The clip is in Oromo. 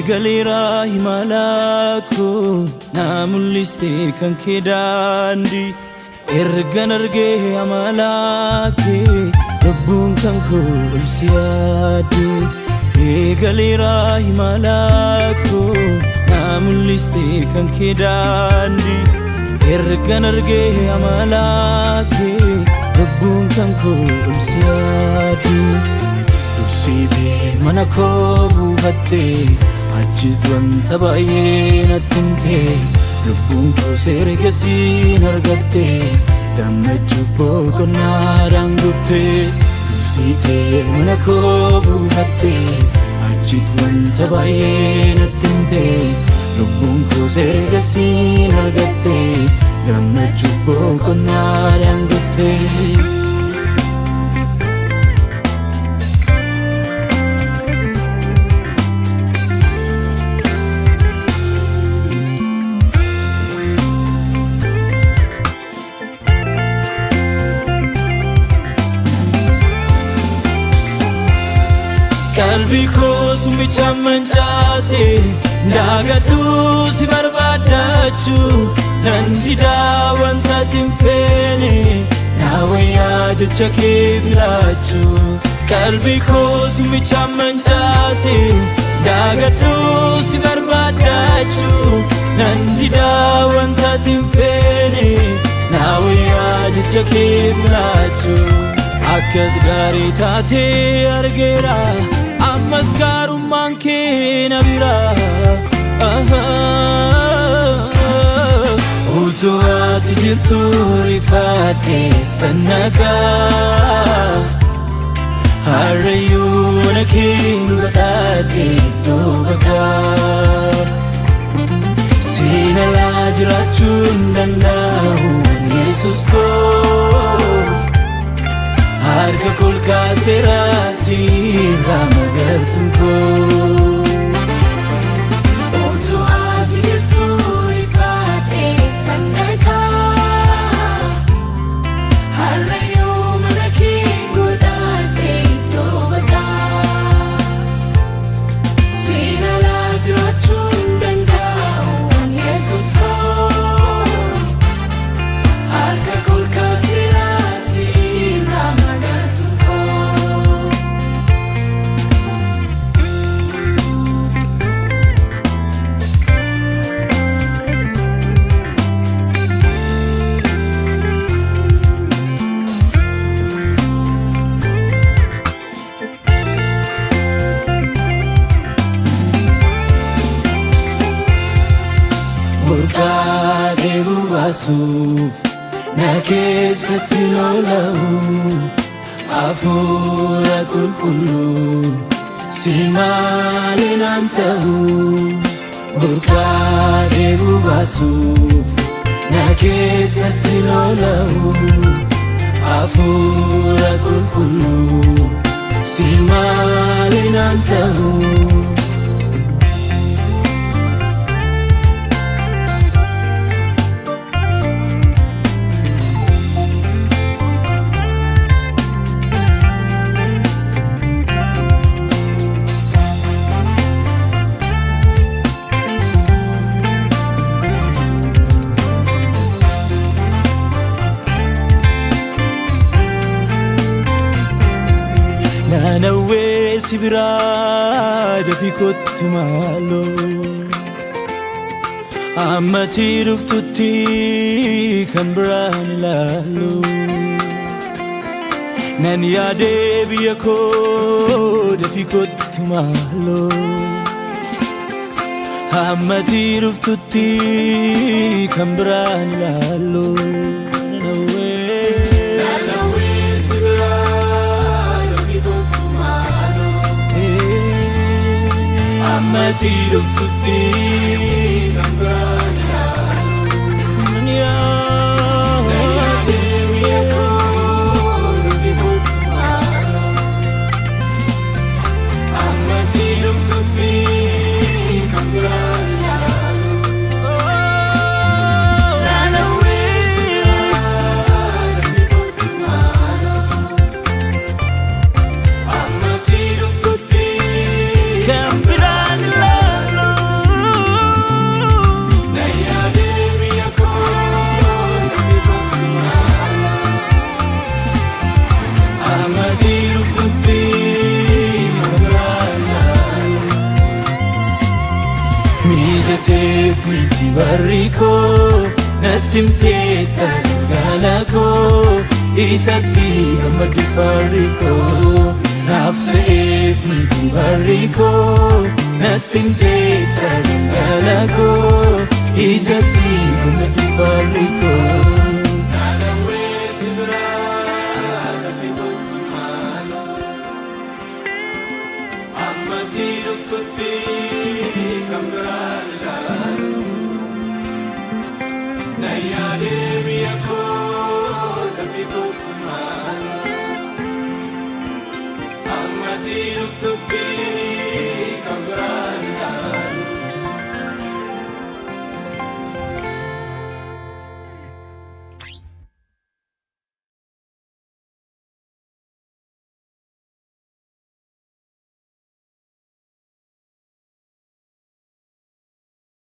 Egalera himalako namuliste kan kedandi ergan arge amalake rabbun kan kulsiyadu Egalera himalako namuliste kan kedandi ergan arge amalake rabbun kan kulsiyadu Siti manako bufatte Ajitwan sabayena tinte Lubun ko sergesin argatte Dammachuuf boqonnaan gutte Siti manako bufatte Ajitwan sabayena tinte Lubun ko sergesin argatte Dammachuuf boqonnaan gutte Qalbi ko sumicha mancaase Ndagadu si barbadachu Nandida wanta timfene Nawaya jecha kee filachu Qalbi ko sumicha mancaase Ndagadu si barbadachu Nandida wanta timfene Nawaya jecha kee filachu Akkas gaarii taate argeera Ammas gaarummaan kee na bira Utuu ati jirtu rifaate sannagaa Harrayyuu mana kee godhaate iddoo bagaa Siin alaa jiraachuu hin danda'u Yesus koo Harka kolka serasi ramagartun ko Utu ati jirtu rifate sannaka Harrayu manakin godate dobaka Sinala jirachun danda'un Yesus ko Harka kolka serasi Burqaa baasuuf na keessatti lola'u Hafuura qulqulluu si malee naan ta'u Burqaa baasuuf na keessatti lola'u Hafuura qulqulluu si malee naan ta'u Nawe sibira dafi kottu malo Ammati ruftutti kan biraan ilaalu Nan yaade biyya koo dafi kottu malo Ammati ruftutti kan biraan ilaalu Ammati ruftutti kan biraan ilaalu Ammati ruftutti kan biraan ilaalu Ammati ruftutti kan biraan ilaalu bariko natimteta galako isati gamadi fariko nafseef bariko natimteta galako isati gamadi fariko To